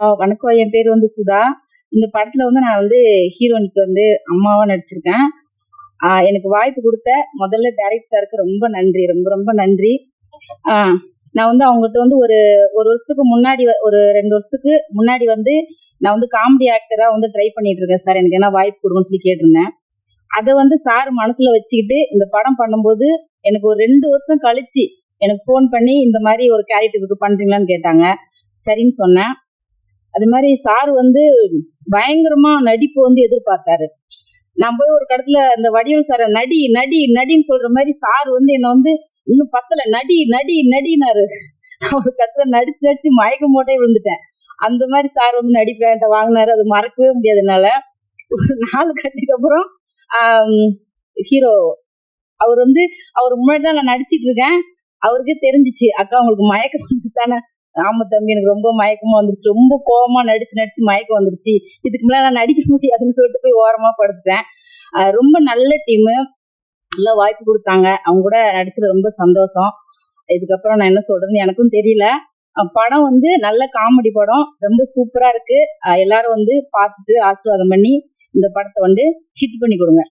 வணக்கம். என் பேர் சுதா. இந்த படத்துல நான் ஹீரோயினுக்கு அம்மாவா நடிச்சிருக்கேன். எனக்கு வாய்ப்பு குடுத்த முதல்ல டைரக்டர் சாருக்கு ரொம்ப நன்றி. ரொம்ப ரொம்ப நன்றி. ஆ நான் அவங்கட்ட ஒரு 1 வருஷத்துக்கு முன்னாடி ஒரு 2 வருஷத்துக்கு முன்னாடி நான் காமெடி ஆக்டரா ட்ரை பண்ணிட்டு இருக்கேன் சார். எனக்கு என்ன வாய்ப்பு குடுங்கன்னு சொல்லி கேட்டிருந்தேன். அத சார் மனசுல வச்சுக்கிட்டு இந்த படம் பண்ணும்போது, எனக்கு ஒரு 2 வருஷம் கழிச்சு எனக்கு ஃபோன் பண்ணி இந்த மாரி ஒரு கேரக்டருக்கு பண்றீங்களான்னு கேட்டாங்க. சரின்னு சொன்னேன். அது மாரி சார் பயங்கரமா நடிப்பு எதிர்பார்த்தாரு. நான் போய் ஒரு இடத்துல அந்த வடிவேல் சார நடி நடி நடின்னு சொல்ற மாதிரி சார் என்ன இன்னும் பத்தல நடி நடி நடினாரு. ஒரு கட்டத்துல நடிச்சு நடிச்சு மயக்கம் போட்டே விழுந்துட்டேன். அந்த மாதிரி சார் நடிப்பேன்ட்ட வாங்கினாரு. அது மறக்கவே முடியாது என்னால. ஒரு 4 கட்டுக்கு அப்புறம் ஹீரோ அவர் அவர் முன்னாடி தான் நான் நடிச்சிட்டு இருக்கேன். அவருக்கே தெரிஞ்சிச்சு, அக்கா உங்களுக்கு மயக்கம் வந்துட்டானே. ஆமா தம்பி, எனக்கு ரொம்ப மயக்கமா வந்துருச்சு. ரொம்ப கோவமா நடிச்சு நடிச்சு மயக்கம் வந்துருச்சு. இதுக்கு மேல நான் நடிக்க முடியாதுன்னு சொல்லிட்டு போய் ஓரமா படுத்துட்டேன். ரொம்ப நல்ல டீமு. நல்லா வாய்ப்பு கொடுத்தாங்க. அவங்க கூட நடிச்சது ரொம்ப சந்தோஷம். இதுக்கப்புறம் நான் என்ன சொல்றதுன்னு எனக்கும் தெரியல. படம் நல்ல காமெடி படம். ரொம்ப சூப்பரா இருக்கு. எல்லாரும் பார்த்துட்டு ஆசீர்வாதம் பண்ணி இந்த படத்தை ஹிட் பண்ணி கொடுங்க.